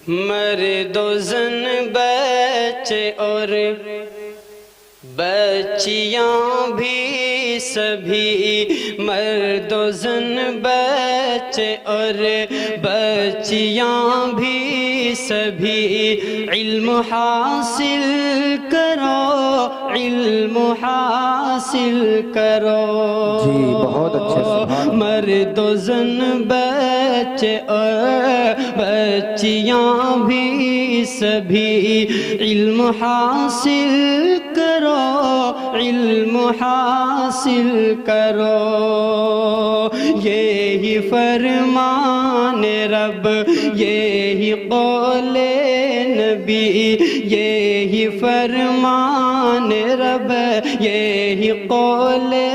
मर्दो ज़न बच्चे और बच्चियाँ भी सभी, मर्दो ज़न बच्चे और बच्चियाँ भी सभी, इल्म हासिल करो, इल्म हासिल करो। जी बहुत अच्छे, सुभान अल्लाह। मर्दो ज़न बच्चे और बच्चियाँ भी सभी, इल्म हासिल करो, इल्म हासिल करो। यही फरमान रब, यही कौले नबी, यही फरमान रब, यही कौले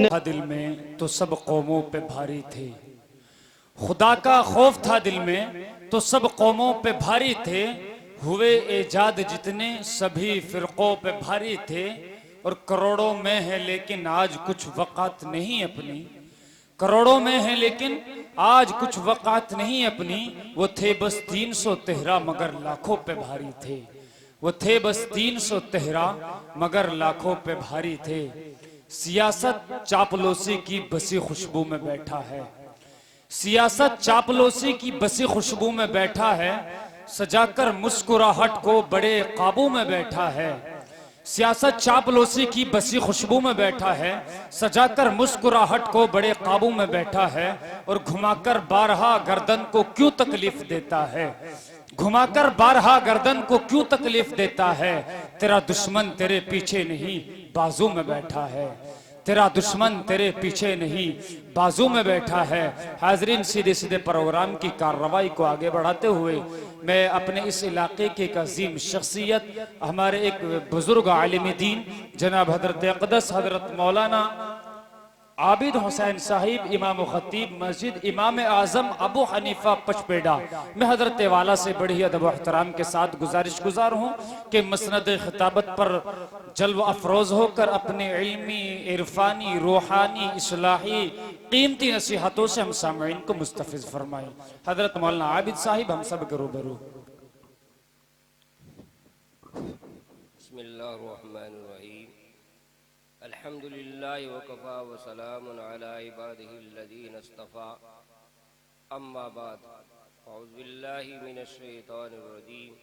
था दिल में तो सब कौमों पे भारी थे। खुदा का खौफ था दिल में तो सब कौमों पे भारी थे। हुए एजाद जितने सभी फिरकों पे भारी थे। और करोड़ों में है लेकिन आज कुछ वक़ात नहीं अपनी। करोड़ों में है लेकिन आज कुछ वक़ात नहीं अपनी। वो थे बस 313 मगर लाखों पे भारी थे। वो थे बस 313 मगर लाखों पे भारी थे। सियासत चापलूसी की बसी खुशबू में बैठा है। सियासत चापलूसी की बसी खुशबू में बैठा है। सजाकर मुस्कुराहट को बड़े काबू में बैठा है। सियासत चापलूसी की बसी खुशबू में बैठा है। सजाकर मुस्कुराहट को बड़े काबू में बैठा है। और घुमाकर बारहा गर्दन को क्यों तकलीफ देता है। घुमाकर बारहा गर्दन को क्यों तकलीफ देता है। तेरा दुश्मन तेरे पीछे नहीं बाजू में बैठा है। तेरा दुश्मन तेरे पीछे नहीं बाजू में बैठा है। हाजरीन, सीधे सीधे प्रोग्राम की कार्रवाई को आगे बढ़ाते हुए मैं अपने इस इलाके की एक अजीम शख्सियत, हमारे एक बुजुर्ग आलिम दीन जनाब हजरत अक़दस हजरत मौलाना आबिद हुसैन साहिब इमाम खतीब मस्जिद इमाम आजम अबू हनीफा पचपेड़ा में हजरत वाला से बड़ी अदब व एहतराम के साथ गुजारिश गुजार हूँ कि मसनद खिताबत पर जल्व अफरोज होकर अपने इल्मी, इरफानी, रूहानी, इस्लाही कीमती नसीहतों से हम सामईन को मुस्तफिज फरमाएं। हजरत मौलाना आबिद साहिब हम सब के रूबरू। बिस्मिल्लाहिर्रहमानिर्रहीम। अल्हम्दुलिल्लाहि वकफ़ा व सलामुन अला इबादिहिल्लज़ीना इस्तफ़ा। अम्मा बाद, अऊज़ु बिल्लाहि मिनश शैतानिर रजीम।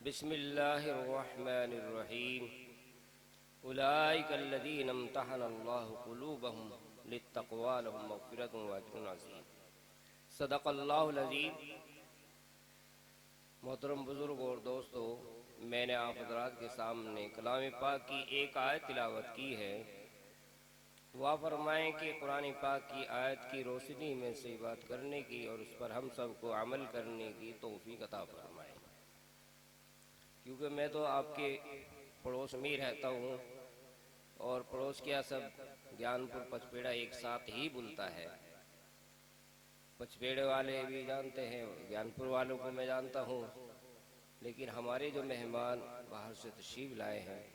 बिस्मिल्लाहिर्रहमानिर्रहीम। उलाइकल्लज़ीना इम्तहनल्लाहु क़ुलूबहुम लित्तक़वा लहुम मग़फ़िरतुन व अज्रुन अज़ीम। सदक़ल्लाहुल अज़ीम। मोहतरम बुजुर्ग और दोस्तों, मैंने आप हज़रात के सामने कलाम पाक की एक आयत तिलावत की है। दुआ फरमाएँ कि कुरान पाक की आयत की रोशनी में से बात करने की और उस पर हम सब को अमल करने की तौफीक अता फरमाएँ। क्योंकि मैं तो आपके पड़ोस में ही रहता हूँ और पड़ोस क्या सब ज्ञानपुर पचपेड़ा एक साथ ही बुलता है। पचपेड़े वाले भी जानते हैं, ज्ञानपुर वालों को मैं जानता हूँ। लेकिन हमारे जो मेहमान बाहर से तशरीफ़ लाए हैं,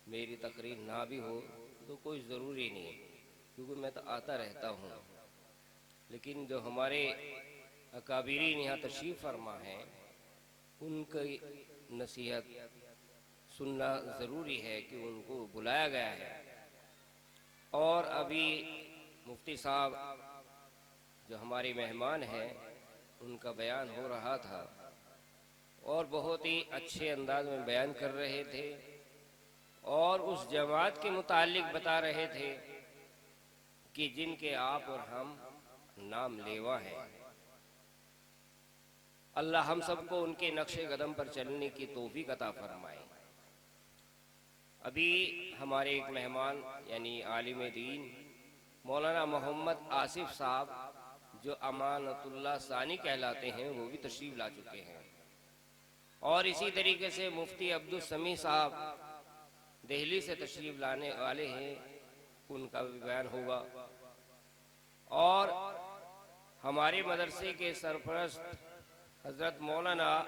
मेरी तकरीर ना भी हो तो कोई ज़रूरी नहीं है, क्योंकि मैं तो आता रहता हूँ। लेकिन जो हमारे अकाबिरीन यहाँ तशरीफ़ फरमा हैं, उनकी नसीहत सुनना ज़रूरी है कि उनको बुलाया गया है। और अभी मुफ्ती साहब जो हमारे मेहमान हैं, उनका बयान हो रहा था और बहुत ही अच्छे अंदाज में बयान कर रहे थे और उस जमात के मुतालिक बता रहे थे कि जिनके आप और हम नाम लेवा हैं। अल्लाह हम सबको उनके नक्शे कदम पर चलने की तौफीक अता फरमाए। अभी हमारे एक मेहमान यानी आलिम दीन मौलाना मोहम्मद आसिफ साहब जो अमानतुल्लाह सानी कहलाते हैं, वो भी तशरीफ़ ला चुके हैं। और इसी तरीके से मुफ्ती अब्दुल समी साहब दिल्ली से तशरीफ़ लाने वाले हैं, उनका भी बयान होगा। और हमारे मदरसे के सरपरस्त हज़रत मौलाना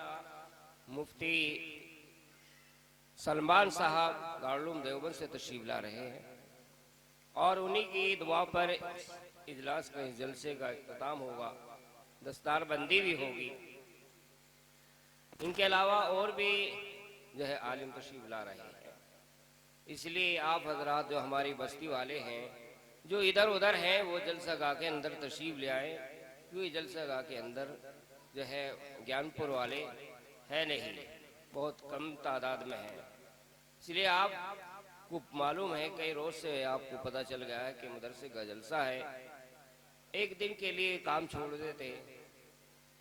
मुफ्ती सलमान साहब दारुल देवबंद से तशरीफ़ ला रहे हैं और उन्हीं की दुआ पर इजलास का इस जलसे का इख्तिताम होगा, दस्तारबंदी भी होगी। इनके अलावा और भी जो है आलिम तशरीफ ला रहे हैं। इसलिए आप हजरात जो हमारी बस्ती वाले हैं, जो इधर उधर हैं, वो जलसा गाह के अंदर तशरीफ ले आए, क्योंकि जलसा गाह के अंदर जो है ज्ञानपुर वाले है नहीं, बहुत कम तादाद में है। इसलिए आपको मालूम है, कई रोज से आपको पता चल गया है कि मदरसे का जलसा है। एक दिन के लिए काम छोड़ देते,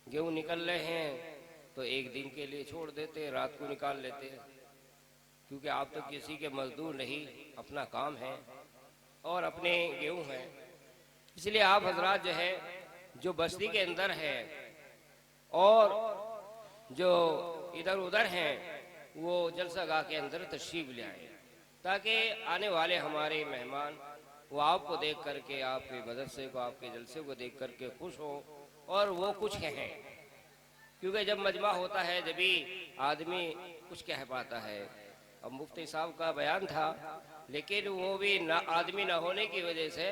गेहूँ निकल रहे हैं तो एक दिन के लिए छोड़ देते, रात को निकाल लेते, क्योंकि आप तो किसी के मजदूर नहीं, अपना काम है और अपने गेहूँ हैं। इसलिए आप हजरात जो है, जो बस्ती के अंदर है और जो इधर उधर हैं, वो जलसा गाह के अंदर तशरीफ ले आए, ताकि आने वाले हमारे मेहमान वो आपको देख करके, आपके मदरसे को, आपके जलसे को देख करके खुश हो और वो कुछ कहें। क्योंकि जब मजमा होता है जब भी आदमी कुछ कह पाता है। अब मुफ्ती साहब का बयान था, लेकिन वो भी ना आदमी ना होने की वजह से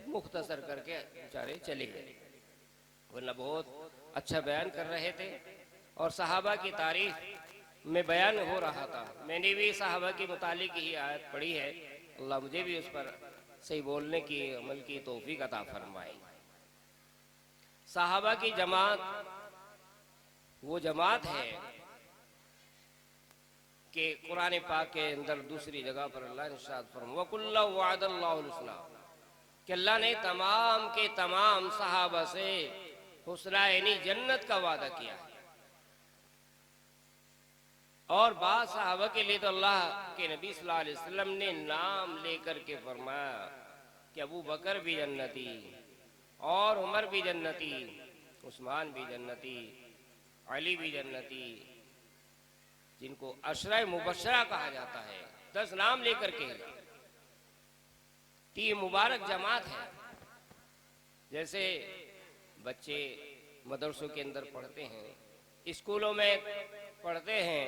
मुख्तसर करके बेचारे चले गए, वरना बहुत अच्छा बयान कर रहे थे और सहाबा की तारीफ में बयान हो रहा था। मैंने भी सहाबा के मुतालिक ही आयत पढ़ी है, अल्लाह मुझे भी उस पर सही बोलने की, अमल की तौफीक अता फरमाए। सहाबा की जमात वो जमात है कि कुरान पाक के अंदर दूसरी जगह पर अल्लाह ने इरशाद फरमाया वकुल्लु वअदल्लाहुल हुस्ना, कि अल्लाह ने तमाम के तमाम सहाबा से हुस्ना यानी जन्नत का वादा किया है। और बाद सहाबा के लिए तो अल्लाह के नबी सल्लल्लाहु अलैहि वसल्लम ने नाम लेकर के फरमाया कि अबू बकर भी जन्नती और उमर भी जन्नती, उस्मान भी जन्नती, अली भी जन्नती, जिनको अशरा मुबशरा कहा जाता है। 10 नाम लेकर के ये मुबारक जमात है। जैसे बच्चे मदरसों के अंदर पढ़ते हैं, स्कूलों में पढ़ते हैं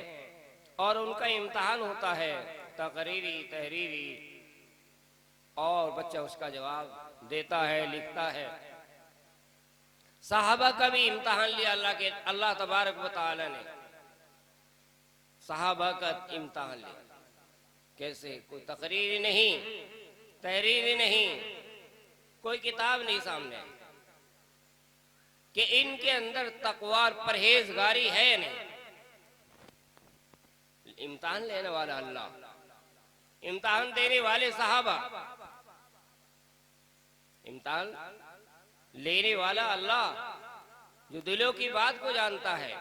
और उनका इम्तहान होता है तकरीरी तहरीरी, और बच्चा उसका जवाब देता है, लिखता है। सहाबा का भी इम्तहान लिया अल्लाह तबारक व तआला ने, सहाबा का इम्तहान लिया। कैसे? कोई तकरीरी नहीं, तहरीरी नहीं, कोई किताब नहीं सामने, कि इनके अंदर तकवा परहेजगारी है या नहीं। इम्तहान लेने वाला अल्लाह, इम्तहान देने वाले सहाबा, इम्तहान लेने वाला अल्लाह जो दिलों की बात को जानता है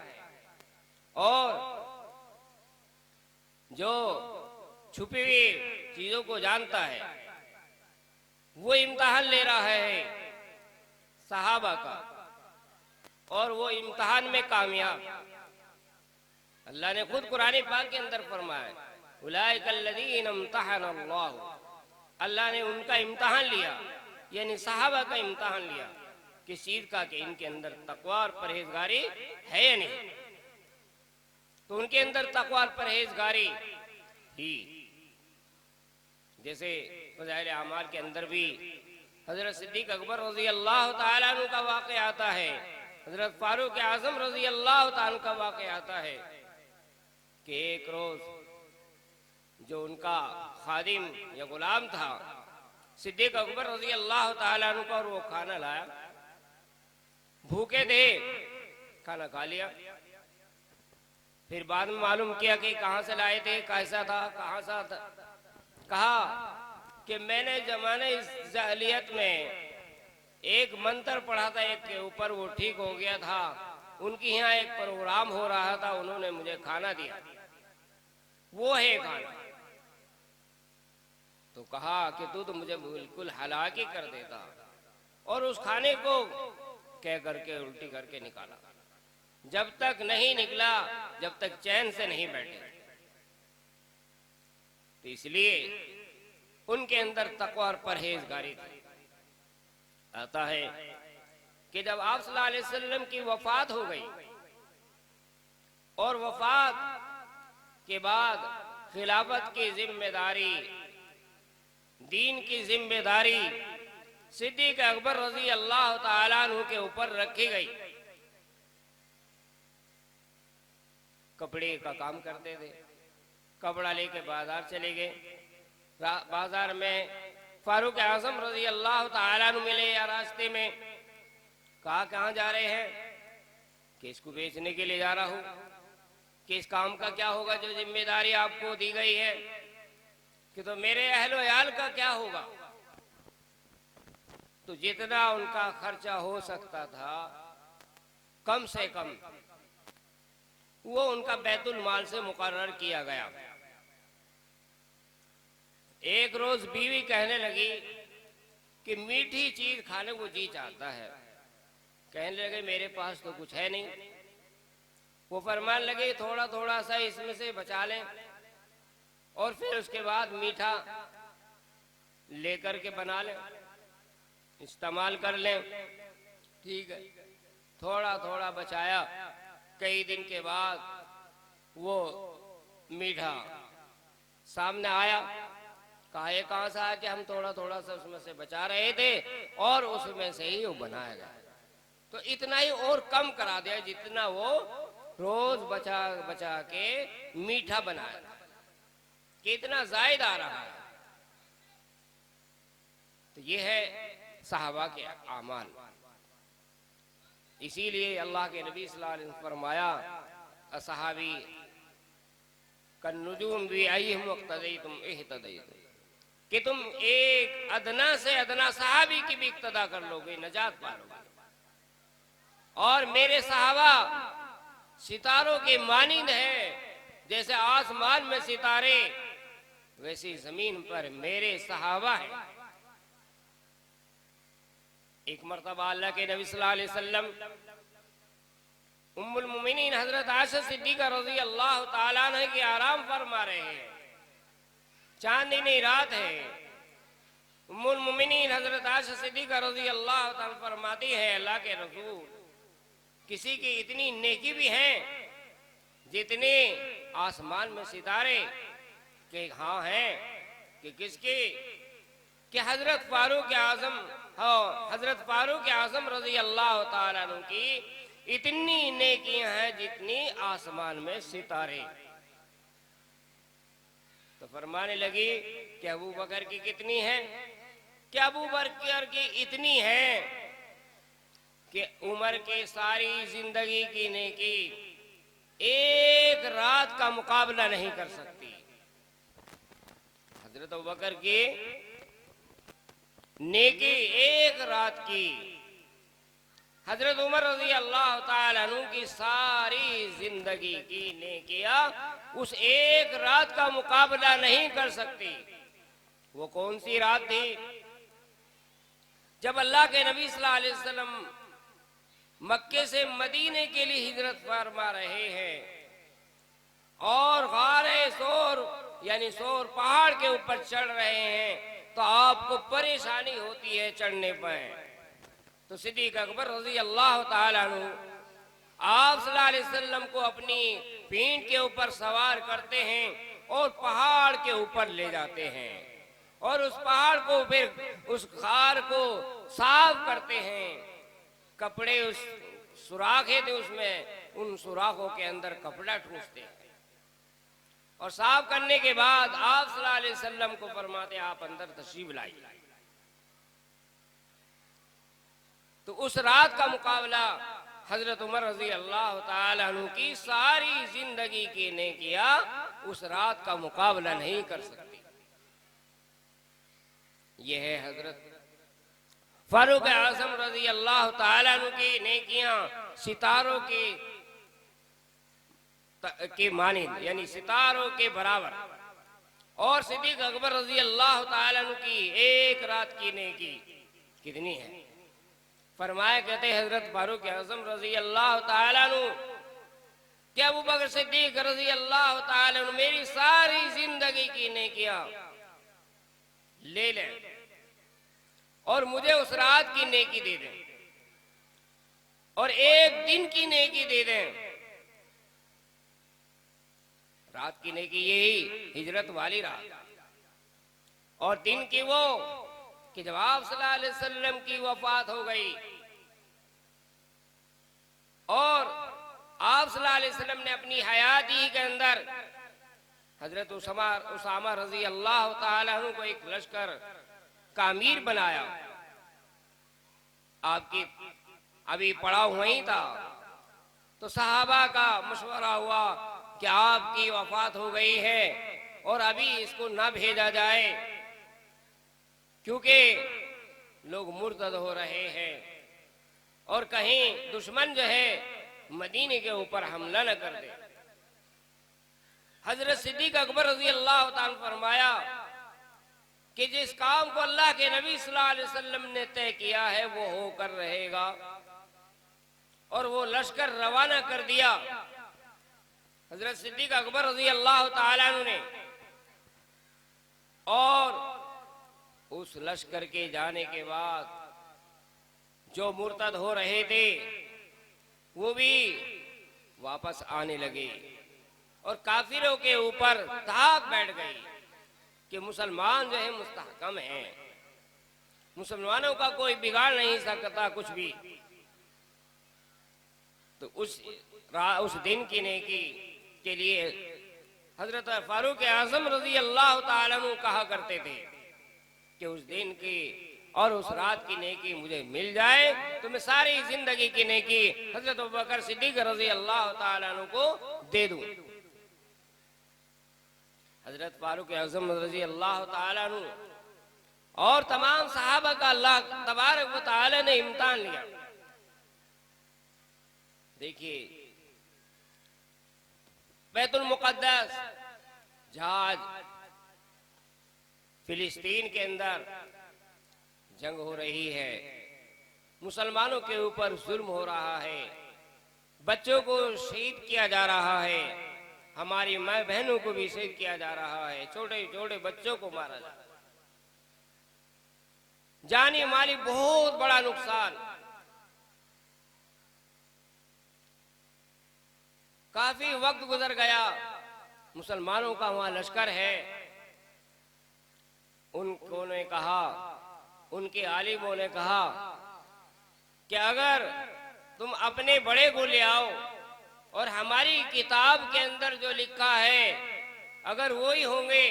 और जो छुपी हुई चीजों को जानता है, वो इम्तहान ले रहा है सहाबा का, और वो इम्तहान में कामयाब। अल्लाह ने खुद कुरान पाक के अंदर फरमाया उलाइकल्लज़ीना इम्तहनल्लाहु, अल्लाह ने उनका इम्तहान लिया, यानी सहाबा का इम्तहान लिया। किस चीज का? कि इनके अंदर तकवा और परहेजगारी है या नहीं। तो उनके अंदर तकवा और परहेजगारी ही, जैसे फज़ाइल आमाल के अंदर भी हजरत सिद्दीक अकबर रज़ी अल्लाह तआला अन्हु का वाक़या आता है, हजरत फारूक आज़म रज़ी अल्लाह तआला अन्हु का वाक़या आता है कि एक रोज जो उनका खादिम या गुलाम था सिद्दीक अकबर रज़ी अल्लाह तआला अन्हु का, और वो खाना लाया, भूखे थे, खाना खा लिया। फिर बाद में मालूम किया कि कहाँ से लाए थे, कैसा था, कहाँ सा था। कहा कि मैंने जमाने इस जाहिलियत में एक मंत्र पढ़ा था एक के ऊपर, वो ठीक हो गया था। उनकी यहाँ एक प्रोग्राम हो रहा था, उन्होंने मुझे खाना दिया, वो है खाना। तो कहा कि तू तो मुझे बिल्कुल हलाकी कर देता, और उस खाने को कह करके उल्टी करके निकाला। जब तक नहीं निकला, जब तक चैन से नहीं बैठे। तो इसलिए उनके अंदर तकवा और परहेजगारी थी। आता है कि जब आप सल्लल्लाहु अलैहि वसल्लम की वफात हो गई, और वफात के बाद खिलाफत की जिम्मेदारी, दीन की जिम्मेदारी सिद्दीक अकबर रज़ी अल्लाह तआला अन्हु के ऊपर रखी गई। कपड़े का काम करते थे। कपड़ा लेके बाजार चले गए। बाजार में फारूक आजम रजी अल्लाह ताला अन्हु मिले या रास्ते में। कहा कहाँ जा रहे हैं? कि इसको बेचने के लिए जा रहा हूँ। कि इस काम का क्या होगा जो जिम्मेदारी आपको दी गई है? कि तो मेरे अहलो याल का क्या होगा? तो जितना उनका खर्चा हो सकता था कम से कम वो उनका बैतुल माल से मुकर्रर किया गया। एक रोज बीवी कहने लगी कि मीठी चीज खाने को जी चाहता है। कहने लगे मेरे पास तो कुछ है नहीं। वो फरमान लगे थोड़ा थोड़ा सा इसमें से बचा लें और फिर उसके बाद मीठा लेकर के बना लें, इस्तेमाल कर लें। ठीक है, थोड़ा थोड़ा बचाया। कई दिन के बाद वो मीठा सामने आया। कहा ये कहाँ से आया? कि हम थोड़ा थोड़ा सा उसमें से बचा रहे थे और उसमें से ही वो बनाया गया। तो इतना ही और कम करा दिया जितना वो रोज बचा बचा के मीठा बनाया। कितना जायद आ रहा है। तो ये है सहाबा के आमाल। इसीलिए अल्लाह के नबी सल्लल्लाहु अलैहि वसल्लम फरमाया असहाबी कन्नुजुम भी अय्युहुम मुक्तदीतुम इहतदीतुम, कि तुम एक अदना से अदना सहाबी की भी इक्तदा कर लोगे, नजात पालोगे। और मेरे सहाबा सितारों के मानिंद है। जैसे आसमान में सितारे वैसी जमीन पर मेरे सहाबा है। एक मर्तबा अल्लाह के नबी सल्लल्लाहु अलैहि वसल्लम उम्मुल मोमिनीन हजरत आयशा सिद्दीका रज़ी अल्लाह ताला अन्हा की आराम फरमा रहे हैं। चांदनी रात है। उम्मुल मोमिनीन हजरत आयशा सिद्दीका रज़ी अल्लाह ताला फरमाती है अल्लाह के रसूल, किसी की इतनी नेकी भी है जितने आसमान में सितारे? कि हाँ है। कि किसकी? कि हजरत फारूक आजम, हाँ हजरत फारूक आजम रजी अल्लाह ताला अन्हु की इतनी नेकियां हैं जितनी आसमान में सितारे। तो फरमाने लगी कि अबू बकर की कितनी है? कि अबू बकर की इतनी है कि उमर की सारी जिंदगी की नेकी एक रात का मुकाबला नहीं कर सकती। हजरत अबू बकर की नेकी एक रात की, हजरत उमर रजी अल्लाह ताला अन्हु की सारी जिंदगी की नेकियां उस एक रात का मुकाबला नहीं कर सकती। वो कौन सी रात थी? जब अल्लाह के नबी सल्लल्लाहु अलैहि वसल्लम मक्के से मदीने के लिए हिजरत फरमा रहे हैं और गारे सोर यानी सोर पहाड़ के ऊपर चढ़ रहे हैं, तो आपको परेशानी होती है चढ़ने पर। तो सिद्दीक अकबर रजी अल्लाह ताला अन्हु आप सल्लल्लाहु अलैहि वसल्लम को अपनी पीठ के ऊपर सवार करते हैं और पहाड़ के ऊपर ले जाते हैं और उस पहाड़ को फिर उस खार को साफ करते हैं। कपड़े उस सुराखे थे उसमें, उन सुराखों के अंदर कपड़ा ठूंसते हैं और साफ करने के बाद आप सल्लल्लाहु अलैहि वसल्लम को फरमाते आप अंदर तशरीफ लाइए। तो उस रात का मुकाबला हजरत उमर रजी अल्लाह ताला अन्हु की सारी जिंदगी की नेकियां उस रात का मुकाबला नहीं कर सकती। यह है हजरत फारूक आजम रजी अल्लाह ताला अन्हु की नेकियां सितारों की मानिंद यानी सितारों के बराबर। और सिद्दीक अकबर रजी अल्लाह ताला अन्हु की एक रात की नेकी कितनी है? फरमाया कहते हजरत फारूक आजम रजी अल्लाह ताला अन्हु, क्या अबू बकर सिद्दीक रजी अल्लाह ताला अन्हु मेरी सारी जिंदगी की नेकियां ले लें और मुझे उस रात की नेकी दे दें और एक दिन की नेकी दे दें। रात की नेकी यही हिजरत वाली रात और दिन की वो कि जब आप सल्लल्लाहु अलैहि वसल्लम की वफात हो गई और आप सल्लल्लाहु अलैहि वसल्लम ने अपनी हयाती के अंदर हजरत उसामा रजी अल्लाह ताला अन्हु को एक लश्कर का अमीर बनाया। आपकी अभी पड़ा हुआ ही था तो सहाबा का मशवरा हुआ कि आपकी वफात हो गई है और अभी इसको ना भेजा जाए क्योंकि लोग मुर्तद हो रहे हैं और कहीं दुश्मन जो है मदीने के ऊपर हमला न कर दे। हजरत सिद्दीक अकबर रजी अल्लाह ताला फरमाया कि जिस काम को अल्लाह के नबी सल्लल्लाहु अलैहि वसल्लम ने तय किया है वो होकर रहेगा। और वो लश्कर रवाना कर दिया। हजरत सिद्दीक अकबर रजी अल्लाह ताला ने और उस लश्कर के जाने के बाद जो मुर्तद हो रहे थे वो भी वापस आने लगे और काफिरों के ऊपर धाक बैठ गई कि मुसलमान जो है मुस्तहकम है, मुसलमानों का कोई बिगाड़ नहीं सकता कुछ भी। तो उस दिन की नेकी के लिए हजरत फारूक आजम रजी अल्लाह ताला अन्हु कहा करते थे कि उस दिन की और उस रात की नेकी मुझे मिल जाए तो मैं सारी जिंदगी की नेकी हजरत अबू बकर सिद्दीक रजी अल्लाह ताला अन्हु को दे दूं। हजरत फारूक आजम रजी अल्लाह ताला अन्हु और तमाम सहाबा का अल्लाह तबारक व तआला ने इम्तिहान लिया। देखिए बैतुल मुक़द्दस जहाज फिलिस्तीन के अंदर जंग हो रही है, मुसलमानों के ऊपर जुल्म हो रहा है, बच्चों को शहीद किया जा रहा है, हमारी माँ बहनों को भी शहीद किया जा रहा है, छोटे छोटे बच्चों को मारा जा रहा है, जानी माली बहुत बड़ा नुकसान। काफी वक्त गुजर गया, मुसलमानों का वहां लश्कर है। उन्होंने कहा, उनके आलिमों ने कहा कि अगर तुम अपने बड़े को ले आओ और हमारी किताब के अंदर जो लिखा है अगर वो ही होंगे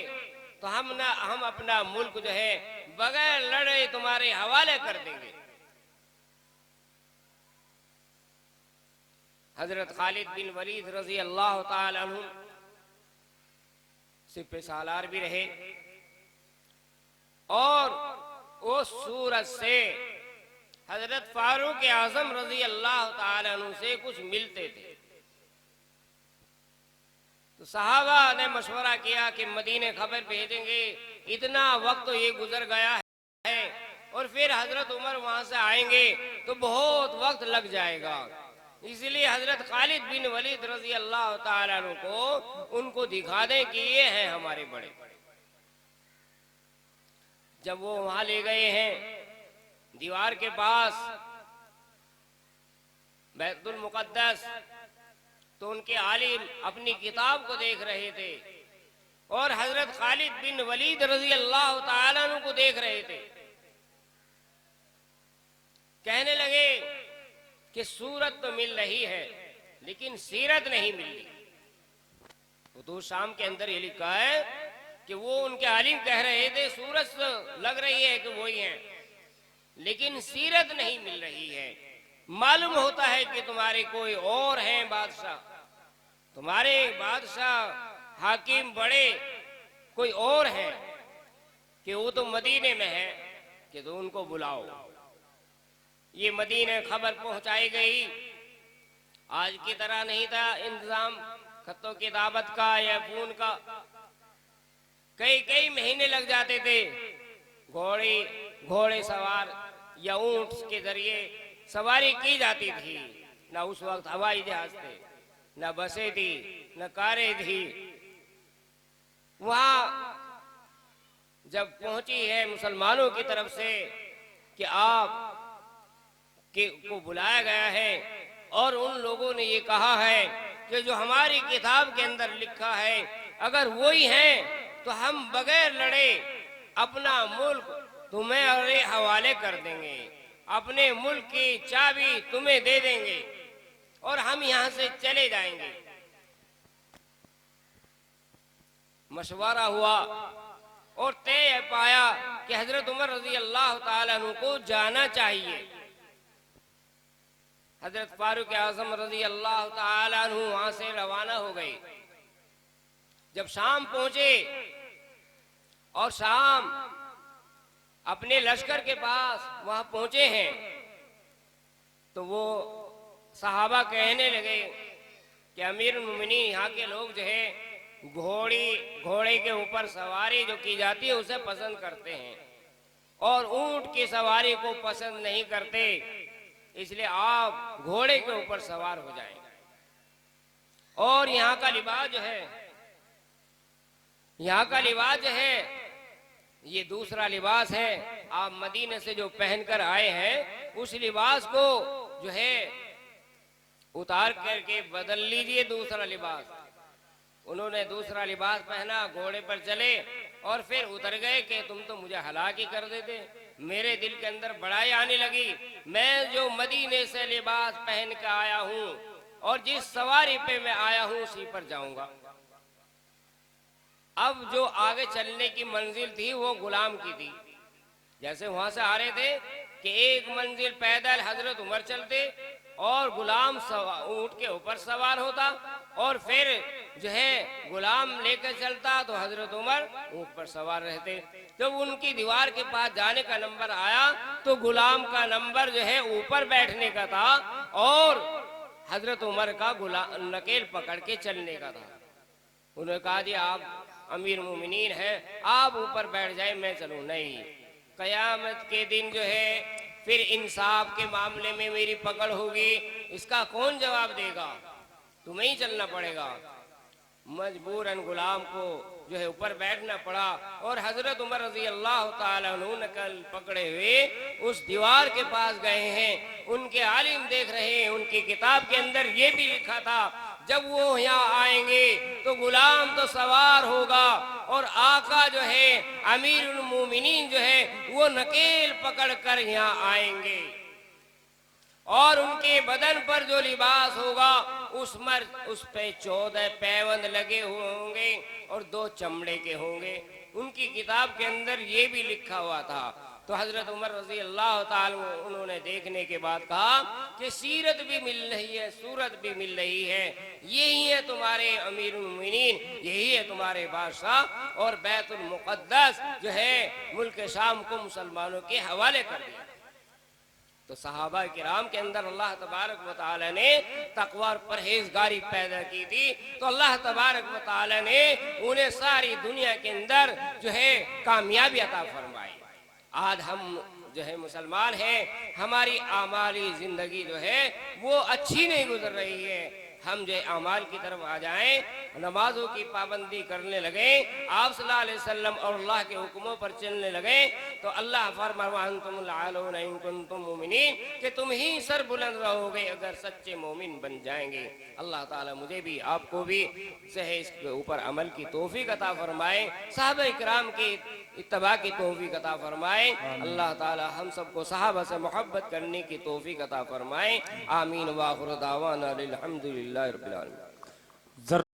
तो हम अपना मुल्क जो है बगैर लड़े तुम्हारे हवाले कर देंगे। हजरत खालिद बिन वलीद रजी अल्लाह ताला अन्हु सिपह सालार भी रहे और उस सूरत से हजरत फारूक आजम रजी अल्लाह ताला अन्हु से कुछ मिलते थे। तो सहाबा ने मशवरा किया कि मदीने खबर भेजेंगे, इतना वक्त तो ये गुजर गया है और फिर हजरत उमर वहां से आएंगे तो बहुत वक्त लग जाएगा, इसलिए हजरत खालिद बिन वलीद रजी अल्लाह ताला अन्हु को उनको दिखा दें कि ये हैं हमारे बड़े। जब वो वहां ले गए हैं दीवार के पास बैतुल मुक़द्दस, तो उनके आलिम अपनी किताब को देख रहे थे और हजरत खालिद बिन वलीद रजी अल्लाह ताला अन्हु को देख रहे थे। कहने लगे कि सूरत तो मिल रही है लेकिन सीरत नहीं मिल रही। तो शाम के अंदर ये लिखा है कि वो उनके आलिम कह रहे थे सूरत लग रही है कि वही है लेकिन सीरत नहीं मिल रही है। मालूम होता है कि तुम्हारे कोई और हैं बादशाह, तुम्हारे बादशाह हाकिम बड़े कोई और हैं कि वो तो मदीने में है कि तो उनको बुलाओ। ये मदीने खबर पहुंचाई गई। आज की तरह नहीं था इंतजाम खतों की दावत का या फोन का, कई कई महीने लग जाते थे। घोड़े सवार या ऊंट के जरिए सवारी की जाती थी। ना उस वक्त हवाई जहाज थे, ना बसें थी, न कारें थी। वहां जब पहुंची है मुसलमानों की तरफ से कि आप को बुलाया गया है और उन लोगों ने ये कहा है कि जो हमारी किताब के अंदर लिखा है अगर वही हैं तो हम बगैर लड़े अपना मुल्क तुम्हें हवाले कर देंगे, अपने मुल्क की चाबी तुम्हें दे देंगे और हम यहां से चले जाएंगे। मशवरा हुआ और तय पाया कि हजरत उमर रजी अल्लाह ताला अन्हु को जाना चाहिए। हजरत फारूक आजम रजी अल्लाह ताला अन्हु वहां से रवाना हो गए। जब शाम पहुंचे और शाम अपने लश्कर के पास वहां पहुंचे हैं, तो वो सहाबा कहने लगे कि अमीर मुमिनीन, यहाँ के लोग जो है घोड़े के ऊपर सवारी जो की जाती है उसे पसंद करते हैं और ऊंट की सवारी को पसंद नहीं करते, इसलिए आप घोड़े के ऊपर सवार हो जाएं। और यहाँ का लिबास जो है ये दूसरा लिबास है। आप मदीने से जो पहनकर आए हैं उस लिबास को जो है उतार करके बदल लीजिए दूसरा लिबास। उन्होंने दूसरा लिबास पहना, घोड़े पर चले और फिर उतर गए कि तुम तो मुझे हलाक ही कर देते। मेरे दिल के अंदर बड़ाई आने लगी, मैं जो मदीने से लिबास पहन के आया हूं और जिस सवारी पे मैं आया हूं उसी पर जाऊंगा। अब जो आगे चलने की मंजिल थी वो गुलाम की थी। जैसे वहां से आ रहे थे कि एक मंजिल पैदल हजरत उमर चलते और गुलाम ऊंट के ऊपर सवार होता और फिर जो है गुलाम लेकर चलता तो हजरत उमर ऊंट पर सवार रहते। जब उनकी दीवार के पास जाने का नंबर आया तो गुलाम का नंबर जो है ऊपर बैठने का था और हजरत उमर का नकेल पकड़ के चलने का था। उन्होंने कहा जी आप अमीर मोमिनीन हैं, आप ऊपर बैठ जाए, मैं चलूं। नहीं, कयामत के दिन जो है फिर इंसाफ के मामले में मेरी पकड़ होगी, इसका कौन जवाब देगा? तुम्हें ही चलना पड़ेगा। मजबूरन गुलाम को जो है ऊपर बैठना पड़ा और हजरत उमर रजी अल्लाह ताला अन्हु नकल पकड़े हुए उस दीवार के पास गए हैं। उनके आलिम देख रहे हैं, उनकी किताब के अंदर ये भी लिखा था जब वो यहाँ आएंगे तो गुलाम तो सवार होगा और आका जो है अमीरुल मोमिनीन जो है वो नकेल पकड़ कर यहाँ आएंगे और उनके बदन पर जो लिबास होगा उस पे 14 पैबंद लगे हुए होंगे और 2 चमड़े के होंगे। उनकी किताब के अंदर ये भी लिखा हुआ था। तो हजरत उमर रजी अल्लाह ताला उन्होंने देखने के बाद कहा कि सीरत भी मिल रही है, सूरत भी मिल रही है, यही है तुम्हारे अमीरुल मोमिनीन, यही है तुम्हारे बादशाह। और बैतुल मुक़द्दस जो है मुल्क शाम को मुसलमानों के हवाले कर दिया। तो सहाबा किराम के अंदर अल्लाह तबारक व तआला ने तकवा और परहेजगारी पैदा की थी, तो अल्लाह तबारक व तआला ने उन्हें सारी दुनिया के अंदर जो है कामयाबी अता फरमाई। आज हम जो है मुसलमान हैं, हमारी आमाली जिंदगी जो है वो अच्छी नहीं गुजर रही है। हम जो अमाल की तरफ आ जाएं, नमाजों की पाबंदी करने लगे, आप सल्लल्लाहु अलैहि वसल्लम और अल्लाह के हुक्मों पर चलने लगे, तो अल्लाह फरमाता मोमिनीन कि तुम ही सर बुलंद रहोगे अगर सच्चे मोमिन बन जाएंगे। अल्लाह ताला मुझे भी आपको भी सही इसके ऊपर अमल की तौफीक अता फरमाए, सहाबा इकराम की इत्तबा की तौफीक अता फरमाए। अल्लाह ताला हम सबको सहाबा से मोहब्बत करने की तौफीक अता फरमाए। आमीन व आखिर दावाना अल्हम्दुलिल्लाहि रब्बिल आलमीन।